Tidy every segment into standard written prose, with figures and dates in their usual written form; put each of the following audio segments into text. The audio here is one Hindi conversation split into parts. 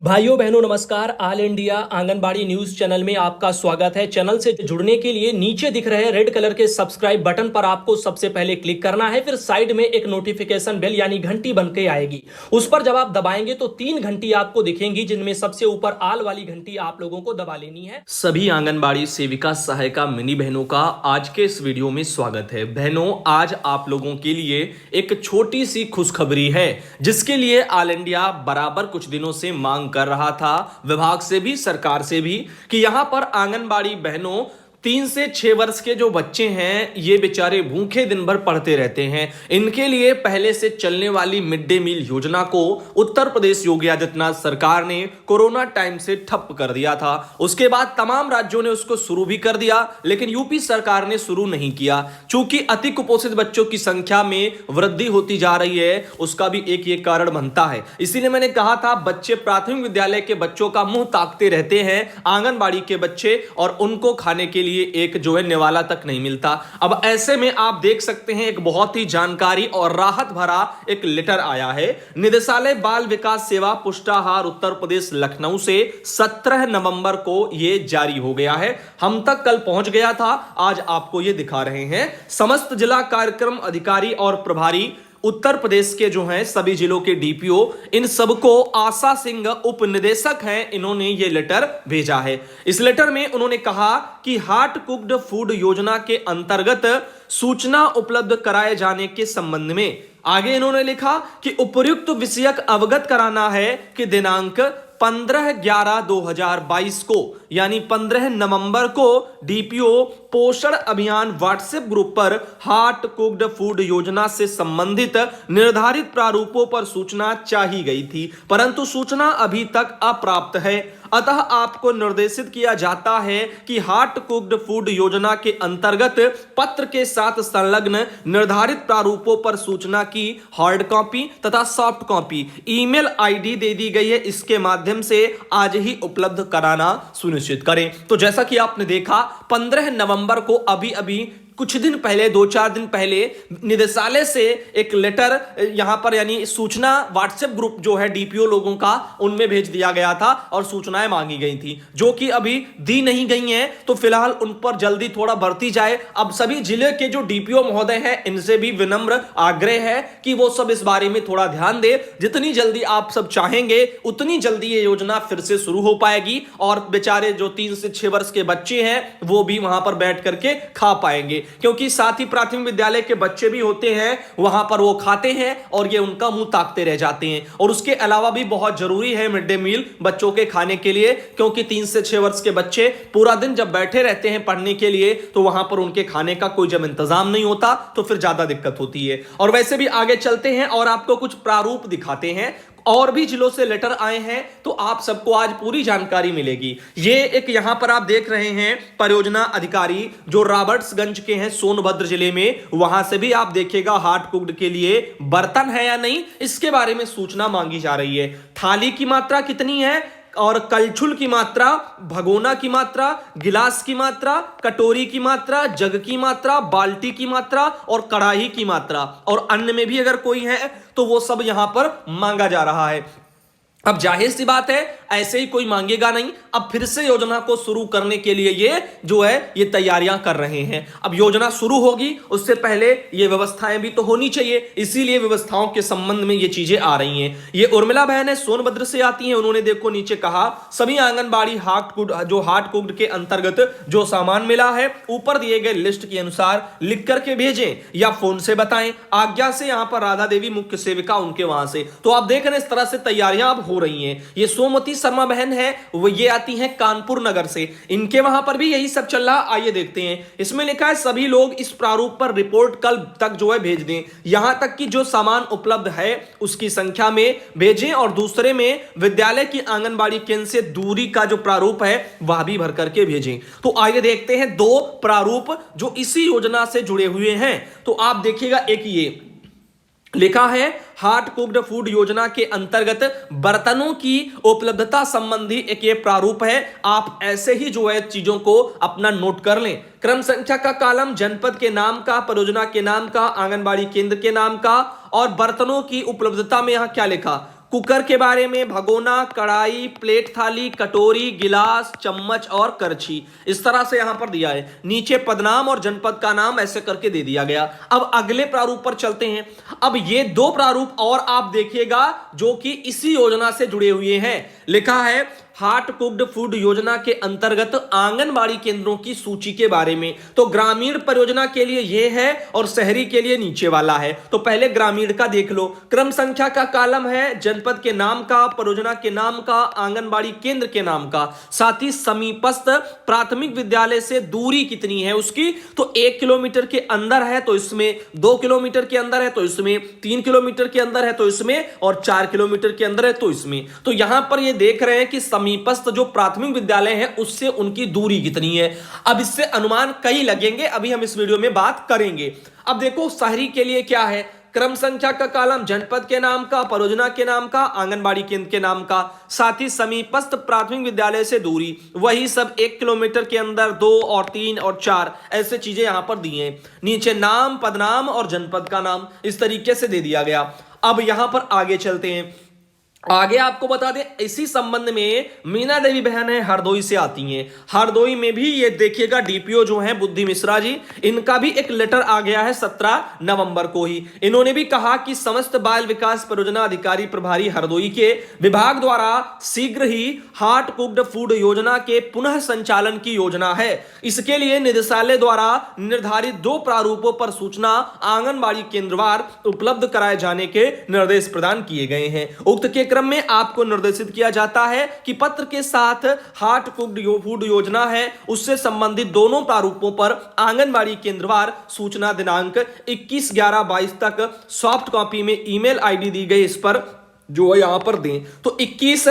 भाइयों बहनों नमस्कार। All India anganwadi news channel में आपका स्वागत है। चैनल से जुड़ने के लिए नीचे दिख रहे रेड कलर के सब्सक्राइब बटन पर आपको सबसे पहले क्लिक करना है। फिर साइड में एक नोटिफिकेशन बेल यानी घंटी बन के आएगी, उस पर जब आप दबाएंगे तो 3 घंटी आपको दिखेंगी, जिनमें सबसे ऊपर आल वाली घंटी आप लोगों को दबा लेनी है। सभी आंगनबाड़ी सेविका सहायिका मिनी बहनों का आज के इस वीडियो में स्वागत है। बहनों, आज आप लोगों के लिए एक छोटी सी खुशखबरी है, जिसके लिए ऑल इंडिया बराबर कुछ दिनों से मांग कर रहा था, विभाग से भी सरकार से भी, कि यहां पर आंगनबाड़ी बहनों 3 से 6 वर्ष के जो बच्चे हैं ये बेचारे भूखे दिन भर पढ़ते रहते हैं। इनके लिए पहले से चलने वाली मिड डे मील योजना को उत्तर प्रदेश योगी आदित्यनाथ सरकार ने कोरोना टाइम से ठप कर दिया था। उसके बाद तमाम राज्यों ने उसको शुरू भी कर दिया, लेकिन यूपी सरकार ने शुरू नहीं किया। चूंकि अति कुपोषित बच्चों की संख्या में वृद्धि होती जा रही है, उसका भी एक ये कारण बनता है। इसीलिए मैंने कहा था, बच्चे प्राथमिक विद्यालय के बच्चों का मुंह ताकते रहते हैं आंगनबाड़ी के बच्चे, और उनको खाने के लिए एक जो है निवाला तक नहीं मिलता। अब ऐसे में आप देख सकते हैं, एक बहुत ही जानकारी और राहत भरा एक लेटर आया है निदेशालय बाल विकास सेवा पुष्टाहार उत्तर प्रदेश लखनऊ से 17 नवंबर को यह जारी हो गया है। हम तक कल पहुंच गया था, आज आपको यह दिखा रहे हैं। समस्त जिला कार्यक्रम अधिकारी और प्रभारी उत्तर प्रदेश के जो हैं सभी जिलों के डीपीओ, इन सबको आशा सिंह उप निदेशक हैं, इन्होंने ये लेटर भेजा है। इस लेटर में उन्होंने कहा कि हार्ट कुक्ड फूड योजना के अंतर्गत सूचना उपलब्ध कराए जाने के संबंध में आगे इन्होंने लिखा कि उपयुक्त विषयक अवगत कराना है कि दिनांक 15/11/2022 को यानी 15 नवंबर को डीपीओ पोषण अभियान व्हाट्सएप ग्रुप पर हार्ट कुक्ड फूड योजना से संबंधित निर्धारित प्रारूपों पर सूचना चाहिए गई थी, परंतु सूचना अभी तक अप्राप्त है। अतः आपको निर्देशित किया जाता है कि हार्ट कुक्ड फूड योजना के अंतर्गत पत्र के साथ संलग्न निर्धारित प्रारूपों पर सूचना की हार्ड कॉपी तथा सॉफ्ट कॉपी ईमेल आईडी दे दी गई है, इसके माध्यम से आज ही उपलब्ध कराना सुनिश्चित करें। तो जैसा कि आपने देखा, 15 नवंबर को अभी कुछ दिन पहले, 2-4 दिन पहले निदेशालय से एक लेटर यहां पर यानी सूचना व्हाट्सएप ग्रुप जो है डीपीओ लोगों का, उनमें भेज दिया गया था और सूचनाएं मांगी गई थी, जो कि अभी दी नहीं गई हैं। तो फिलहाल उन पर जल्दी थोड़ा बढ़ती जाए। अब सभी जिले के जो डीपीओ महोदय हैं, इनसे भी विनम्र आग्रह है कि वो सब इस बारे में थोड़ा ध्यान दे। जितनी जल्दी आप सब चाहेंगे उतनी जल्दी ये योजना फिर से शुरू हो पाएगी, और बेचारे जो 3 से 6 वर्ष के बच्चे हैं वो भी वहां पर बैठ करके खा पाएंगे, क्योंकि साथ ही प्राथमिक विद्यालय के बच्चे भी होते हैं, वहां पर वो खाते हैं और ये उनका मुंह ताकते रह जाते हैं। और उसके अलावा भी बहुत जरूरी है मिड डे मील बच्चों के खाने के लिए, क्योंकि 3 से 6 वर्ष के बच्चे पूरा दिन जब बैठे रहते हैं पढ़ने के लिए, तो वहां पर उनके खाने का कोई जब इंतजाम नहीं होता तो फिर ज्यादा दिक्कत होती है। और वैसे भी आगे चलते हैं और आपको कुछ प्रारूप दिखाते हैं। और भी जिलों से लेटर आए हैं, तो आप सबको आज पूरी जानकारी मिलेगी। ये एक यहां पर आप देख रहे हैं परियोजना अधिकारी जो रॉबर्ट्सगंज के हैं सोनभद्र जिले में, वहां से भी आप देखिएगा हार्ट कुक्ड के लिए बर्तन है या नहीं, इसके बारे में सूचना मांगी जा रही है। थाली की मात्रा कितनी है, और कलछुल की मात्रा, भगोना की मात्रा, गिलास की मात्रा, कटोरी की मात्रा, जग की मात्रा, बाल्टी की मात्रा और कढ़ाई की मात्रा, और अन्य में भी अगर कोई है तो वो सब यहां पर मांगा जा रहा है। अब जाहिर सी बात है, ऐसे ही कोई मांगेगा नहीं। अब फिर से योजना को शुरू करने के लिए ये जो है ये तैयारियां कर रहे हैं। अब योजना शुरू होगी, उससे पहले ये व्यवस्थाएं भी तो होनी चाहिए, इसीलिए व्यवस्थाओं के संबंध में ये चीजें आ रही हैं। ये उर्मिला बहन है, सोनभद्र से आती हैं, उन्होंने देखो नीचे कहा सभी आंगनबाड़ी हार्ट कुक्ड के अंतर्गत जो सामान मिला है ऊपर दिए गए लिस्ट के अनुसार लिख करके भेजें या फोन से बताएं। आज्ञा से यहां पर राधा देवी मुख्य सेविका उनके वहां से। तो आप देख रहे हैं इस तरह से तैयारियां हो रही हैं। ये सोमवती शर्मा बहन है, वो ये आती हैं कानपुर नगर से, इनके वहां पर भी यही सब चल रहा। आइए देखते हैं, इसमें लिखा है सभी लोग इस प्रारूप पर रिपोर्ट कल तक जो है भेज दें, यहां तक कि जो सामान उपलब्ध है उसकी संख्या में भेजें, और दूसरे में विद्यालय की आंगनबाड़ी केंद्र से दूरी का जो प्रारूप है वह भी भर करके भेजें। तो आइए देखते हैं 2 प्रारूप जो इसी योजना से जुड़े हुए हैं। तो आप देखिएगा, एक ये लिखा है हार्ट कुक्ड फूड योजना के अंतर्गत बर्तनों की उपलब्धता संबंधी एक ये प्रारूप है। आप ऐसे ही जो है चीजों को अपना नोट कर लें। क्रम संख्या का कॉलम जनपद के नाम का, परियोजना के नाम का, आंगनबाड़ी केंद्र के नाम का, और बर्तनों की उपलब्धता में यहां क्या लिखा, कुकर के बारे में भगोना, कढ़ाई, प्लेट, थाली, कटोरी, गिलास, चम्मच और करछी, इस तरह से यहां पर दिया है। नीचे पदनाम और जनपद का नाम ऐसे करके दे दिया गया। अब अगले प्रारूप पर चलते हैं। अब ये दो प्रारूप और आप देखिएगा जो कि इसी योजना से जुड़े हुए हैं। लिखा है हार्ट कुक्ड फूड योजना के अंतर्गत आंगनबाड़ी केंद्रों की सूची के बारे में। तो ग्रामीण परियोजना के लिए यह है और शहरी के लिए नीचे वाला है। तो पहले ग्रामीण का देख लो। क्रम संख्या का कॉलम है, जनपद के नाम का, परियोजना के नाम का, आंगनबाड़ी केंद्र के नाम का, साथ ही समीपस्थ प्राथमिक विद्यालय से दूरी कितनी है उसकी। तो 1 किलोमीटर के अंदर है तो इसमें, 2 किलोमीटर के अंदर है तो इसमें, 3 किलोमीटर के अंदर है तो इसमें, और 4 किलोमीटर के अंदर है तो इसमें। तो यहां पर ये देख रहे हैं कि समीपस्थ जो प्राथमिक विद्यालय है उससे उनकी दूरी कितनी है। अब इससे अनुमान कई लगेंगे, अभी हम इस वीडियो में बात करेंगे। अब देखो शहरी के लिए क्या है, क्रम संख्या का कॉलम जनपद के नाम का, परियोजना के नाम का, आंगनबाड़ी केंद्र के नाम का, साथ ही समीपस्थ प्राथमिक विद्यालय से दूरी, वही सब 1 किलोमीटर के अंदर, 2 और 3 और 4 ऐसे चीजें यहां पर दी हैं। नीचे नाम, पदनाम और जनपद का नाम इस तरीके से दे दिया गया। अब यहां पर आगे चलते हैं। आगे आपको बता दें इसी संबंध में मीना देवी बहन है हरदोई से आती हैं। हरदोई में भी ये देखिएगा डीपीओ जो है बुद्धि मिश्रा जी, इनका भी एक लेटर आ गया है 17 नवंबर को ही। इन्होंने भी कहा कि समस्त बाल विकास परियोजना अधिकारी प्रभारी हरदोई के विभाग द्वारा शीघ्र ही हार्ट कुक्ड फूड योजना के पुनः संचालन की योजना है। इसके लिए निदेशालय द्वारा निर्धारित 2 प्रारूपों पर सूचना आंगनबाड़ी केंद्रवार उपलब्ध कराए जाने के निर्देश प्रदान किए गए हैं। उक्त के क्रम में आपको निर्देशित किया जाता है कि पत्र के साथ हार्ट कुक्ड फूड योजना है उससे संबंधित दोनों प्रारूपों पर आंगनबाड़ी केंद्रवार सूचना दिनांक 21/11/22 तक सॉफ्ट कॉपी में ईमेल आईडी दी गई, इस पर जो है यहां पर दें। तो 21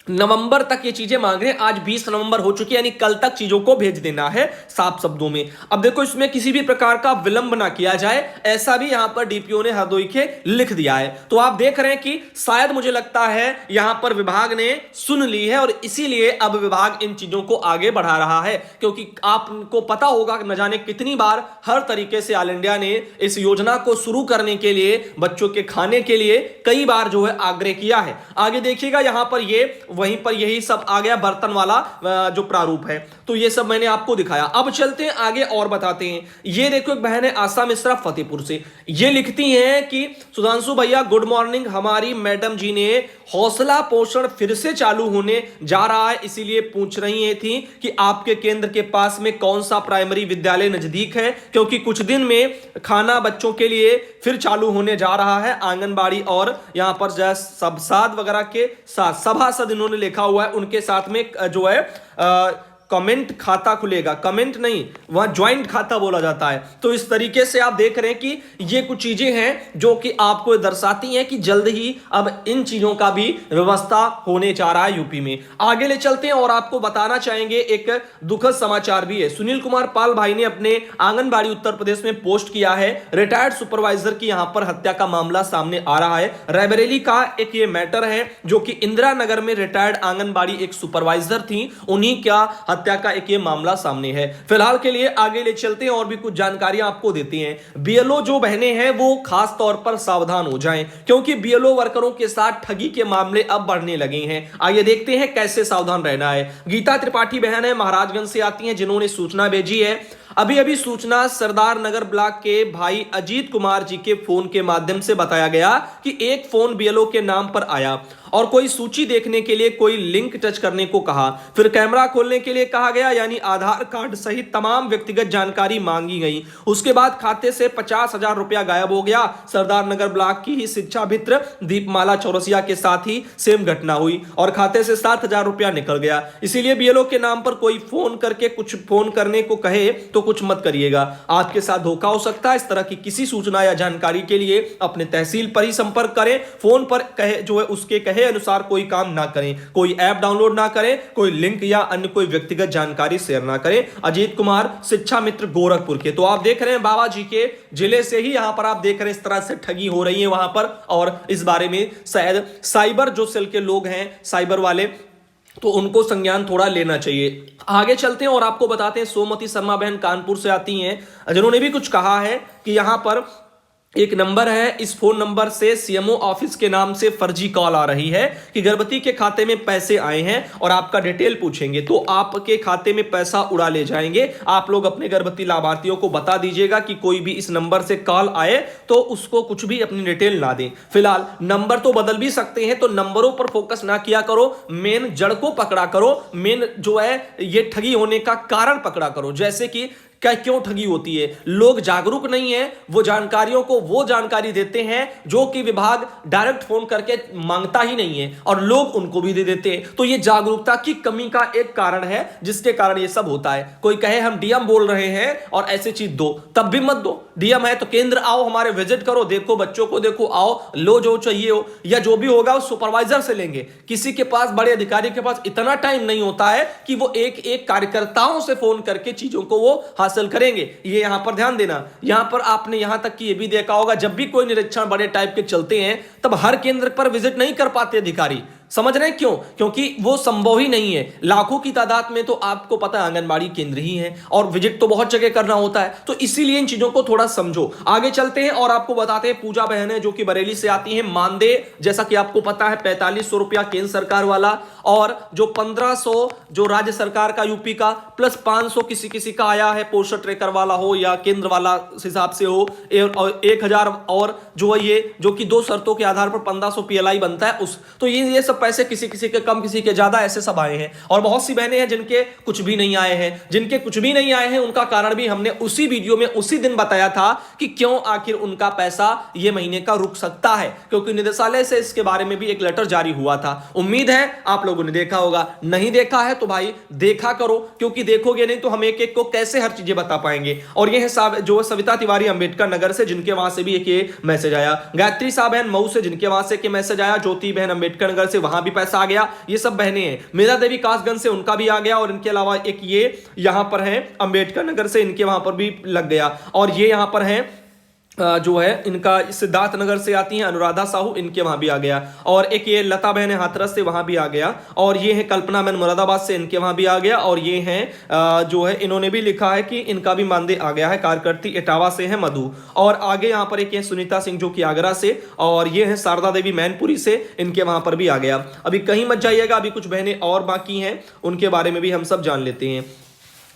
नवंबर तक ये चीजें मांग रहे हैं, आज 20 नवंबर हो चुकी है, यानी कल तक चीजों को भेज देना है साफ शब्दों में। अब देखो इसमें किसी भी प्रकार का विलंब ना किया जाए, ऐसा भी यहां पर डीपीओ ने हरदोई के लिख दिया है। तो आप देख रहे हैं कि शायद मुझे लगता है यहां पर विभाग ने सुन ली है और इसीलिए अब विभाग इन चीजों को आगे बढ़ा रहा है, क्योंकि आपको पता होगा न जाने कितनी बार हर तरीके से ऑल इंडिया ने इस योजना को शुरू करने के लिए, बच्चों के खाने के लिए कई बार जो है आग्रह किया है। आगे देखिएगा यहां पर ये वहीं पर यही सब आ गया, बर्तन वाला जो प्रारूप है। तो ये सब मैंने आपको दिखाया। अब चलते हैं आगे और बताते हैं। ये देखो एक बहन है आशा मिश्रा फतेहपुर से, ये लिखती हैं कि सुधांशु भैया गुड मॉर्निंग, हमारी मैडम जी ने हौसला पोषण फिर से चालू होने जा रहा है, इसीलिए पूछ रही थी कि आपके केंद्र के पास में कौन सा प्राइमरी विद्यालय नजदीक है, क्योंकि कुछ दिन में खाना बच्चों के लिए फिर चालू होने जा रहा है। आंगनबाड़ी और यहां पर सभासद वगैरह के साथ, सभासद इन्होंने लिखा हुआ है, उनके साथ में जो है कमेंट खाता खुलेगा, कमेंट नहीं वहां ज्वाइंट खाता बोला जाता है। तो इस तरीके से आप देख रहे हैं कि ये कुछ चीजें हैं जो कि आपको दर्शाती हैं कि जल्द ही अब इन चीजों का भी व्यवस्था होने जा रहा है यूपी में। आगे ले चलते हैं और आपको बताना चाहेंगे एक दुखद समाचार भी है। सुनील कुमार पाल भाई ने अपने आंगनबाड़ी उत्तर प्रदेश में पोस्ट किया है, रिटायर्ड सुपरवाइजर की यहां पर हत्या का मामला सामने आ रहा है। रायबरेली का एक ये मैटर है जो कि इंदिरा नगर में रिटायर्ड आंगनबाड़ी एक सुपरवाइजर थी, उन्हीं का हत्या का एक ये मामला सामने है। फिलहाल के लिए आगे ले चलते हैं और भी कुछ जानकारियां आपको देते हैं। बीएलओ जो बहनें हैं वो खास तौर पर सावधान हो जाएं, क्योंकि बीएलओ वर्करों के साथ ठगी के मामले अब बढ़ने लगे हैं। आइए देखते हैं कैसे सावधान रहना है। गीता त्रिपाठी बहन है, महाराजगंज से आती हैं, जिन्होंने सूचना भेजी है। अभी अभी सूचना सरदार नगर ब्लॉक के भाई अजीत कुमार जी के फोन के माध्यम से बताया गया कि एक फोन बीएलओ के नाम पर आया और कोई सूची देखने के लिए कोई लिंक टच करने को कहा, फिर कैमरा खोलने के लिए कहा गया, यानी आधार कार्ड सहित तमाम व्यक्तिगत जानकारी मांगी गई। उसके बाद खाते से 50,000 रुपया गायब हो गया। सरदार नगर ब्लॉक की ही शिक्षा मित्र दीपमाला चौरसिया के साथ ही सेम घटना हुई और खाते से 7,000 रुपया निकल गया। इसीलिए बीएलओ के नाम पर कोई फोन करके कुछ फोन करने को कहे तो कुछ मत करिएगा, आपके साथ धोखा हो सकता है। इस तरह की किसी सूचना या जानकारी के लिए अपने तहसील पर ही संपर्क करें। फोन पर कहे जो है उसके कहे अनुसार कोई काम ना करें, कोई ऐप डाउनलोड ना करें, कोई लिंक या अन्य कोई व्यक्तिगत जानकारी शेयर ना करें। अजीत कुमार शिक्षा मित्र गोरखपुर के। तो आप देख रहे हैं बाबा जी के जिले से ही यहां पर आप देख रहे हैं इस तरह से ठगी हो रही है वहां पर, और इस बारे में शायद साइबर जो सेल के लोग हैं, साइबर वाले, तो उनको संज्ञान थोड़ा लेना चाहिए। आगे चलते हैं और आपको बताते हैं सोमवती शर्मा बहन कानपुर से आती हैं, जिन्होंने भी कुछ कहा है कि यहां पर एक नंबर है, इस फोन नंबर से सीएमओ ऑफिस के नाम से फर्जी कॉल आ रही है कि गर्भवती के खाते में पैसे आए हैं और आपका डिटेल पूछेंगे, तो आपके खाते में पैसा उड़ा ले जाएंगे। आप लोग अपने गर्भवती लाभार्थियों को बता दीजिएगा कि कोई भी इस नंबर से कॉल आए तो उसको कुछ भी अपनी डिटेल ना दें। फिलहाल नंबर तो बदल भी सकते हैं, तो नंबरों पर फोकस ना किया करो, मेन जड़ को पकड़ा करो, मेन जो है ये ठगी होने का कारण पकड़ा करो। जैसे कि क्या क्यों ठगी होती है, लोग जागरूक नहीं है, वो जानकारियों को वो जानकारी देते हैं जो कि विभाग डायरेक्ट फोन करके मांगता ही नहीं है और लोग उनको भी दे देते हैं। तो ये जागरूकता की कमी का एक कारण है जिसके कारण ये सब होता है। कोई कहे हम डीएम बोल रहे हैं और ऐसी चीज दो, तब भी मत दो। डीएम है तो केंद्र आओ, हमारे विजिट करो, देखो बच्चों को, देखो, आओ, लो जो चाहिए हो, या जो भी होगा उस सुपरवाइजर से लेंगे। किसी के पास, बड़े अधिकारी के पास इतना टाइम नहीं होता है कि वो एक एक कार्यकर्ताओं से फोन करके चीजों को वो हासिल करेंगे। ये यहां पर ध्यान देना। यहां पर आपने यहां तक कि ये भी देखा होगा, जब भी कोई निरीक्षण बड़े टाइप के चलते हैं तब हर केंद्र पर विजिट नहीं कर पाते अधिकारी। समझ रहे हैं क्यों? क्योंकि वो संभव ही नहीं है। लाखों की तादाद में तो आपको पता है आंगनबाड़ी केंद्र ही है और विजिट तो बहुत जगह करना होता है। तो इसीलिए इन चीजों को थोड़ा समझो। आगे चलते हैं और आपको बताते हैं, पूजा बहन है जो कि बरेली से आती है। मानदेय जैसा कि आपको पता है 4500 रुपया केंद्र सरकार वाला, और जो 1500 जो राज्य सरकार का यूपी का, प्लस 500 किसी किसी का आया है, पोस्टर ट्रेकर वाला हो या केंद्र वाला हिसाब से हो, 1000 और जो है ये जो कि 2 शर्तों के आधार पर 1500 पीएलआई बनता है उस। तो ये सब पैसे किसी किसी के कम, किसी के ज्यादा, ऐसे सब आए हैं। और बहुत सी बहनें हैं जिनके कुछ भी नहीं आए हैं। जिनके कुछ भी नहीं आए हैं उनका कारण भी हमने उसी वीडियो में उसी दिन बताया था कि क्यों आखिर उनका पैसा ये महीने का रुक सकता है, क्योंकि निदेशालय से इसके बारे में भी एक लेटर जारी हुआ था। उम्मीद है आप लोगों ने देखा होगा, नहीं देखा है तो भाई देखा करो, क्योंकि देखोगे नहीं तो हम एक एक को कैसे हर चीजें बता पाएंगे। और ये है जो सविता तिवारी अंबेडकर नगर से, जिनके वहां से भी एक ये मैसेज आया। गायत्री साहब बहन मऊ से, जिनके वहां से मैसेज आया। ज्योति बहन अंबेडकर नगर से, वहां भी पैसा आ गया। ये सब बहनें हैं। मेरा देवी कासगंज से, उनका भी आ गया। और इनके अलावा एक ये यहां पर है अंबेडकर नगर से, इनके वहां पर भी लग गया। और ये यहां पर है जो है इनका सिद्धार्थ नगर से आती हैं अनुराधा साहू, इनके वहां भी आ गया। और एक ये लता बहन है हाथरस से, वहां भी आ गया। और ये है कल्पना बहन मुरादाबाद से, इनके वहां भी आ गया। और ये हैं जो है इन्होंने भी लिखा है कि इनका भी मानदेय आ गया है। कार्यकर्ती इटावा से है मधु। और आगे यहाँ पर एक है सुनीता सिंह जो कि आगरा से। और ये है शारदा देवी मैनपुरी से, इनके वहां पर भी आ गया। अभी कहीं मत जाइएगा, अभी कुछ बहनें और बाकी हैं, उनके बारे में भी हम सब जान लेते हैं।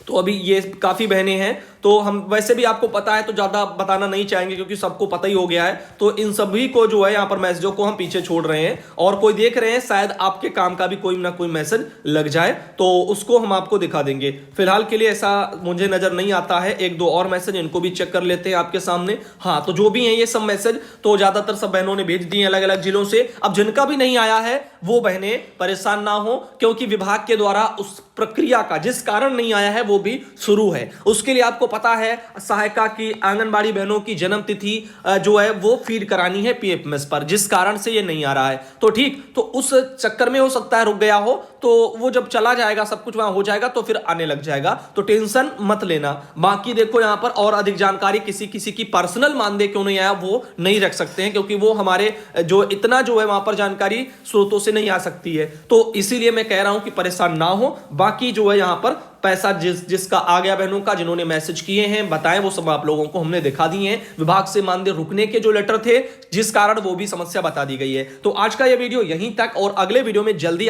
तो अभी ये काफी बहनें हैं, तो हम वैसे भी आपको पता है तो ज्यादा बताना नहीं चाहेंगे क्योंकि सबको पता ही हो गया है। तो इन सभी को जो है यहाँ पर मैसेजों को हम पीछे छोड़ रहे हैं। और कोई देख रहे हैं शायद आपके काम का भी कोई ना कोई मैसेज लग जाए तो उसको हम आपको दिखा देंगे। फिलहाल के लिए ऐसा मुझे नजर नहीं आता है। एक दो और मैसेज, इनको भी चेक कर लेते हैं आपके सामने। हाँ, तो जो भी है ये सब मैसेज तो ज्यादातर सब बहनों ने भेज दिए अलग अलग जिलों से। अब जिनका भी नहीं आया है वो बहनें परेशान ना हो, क्योंकि विभाग के द्वारा उस प्रक्रिया का जिस कारण नहीं आया है वो भी शुरू है। उसके लिए आपको पता है सहायिका की, आंगनबाड़ी बहनों की जन्म तिथि जो है वो फीड करानी है पीएफएमएस पर, जिस कारण से ये नहीं आ रहा है। तो ठीक, तो उस चक्कर में हो सकता है रुक गया हो, तो वो जब चला जाएगा सब कुछ वहां हो जाएगा तो फिर आने लग जाएगा। तो टेंशन मत लेना। बाकी देखो यहाँ पर और अधिक जानकारी, किसी किसी की पर्सनल मानदेय क्यों नहीं आया वो नहीं रख सकते हैं, क्योंकि वो हमारे जो इतना जो है वहां पर जानकारी स्रोतों से नहीं आ सकती है। तो इसीलिए मैं कह रहा हूं कि परेशान ना हो। बाकी जो है यहाँ पर पैसा जिसका आ गया बहनों का, जिन्होंने मैसेज किए हैं बताएं, वो सब आप लोगों को हमने दिखा दिए हैं। विभाग से मानदेय रुकने के जो लेटर थे जिस कारण, वो भी समस्या बता दी गई है। तो आज का ये वीडियो यहीं तक, और अगले वीडियो में जल्दी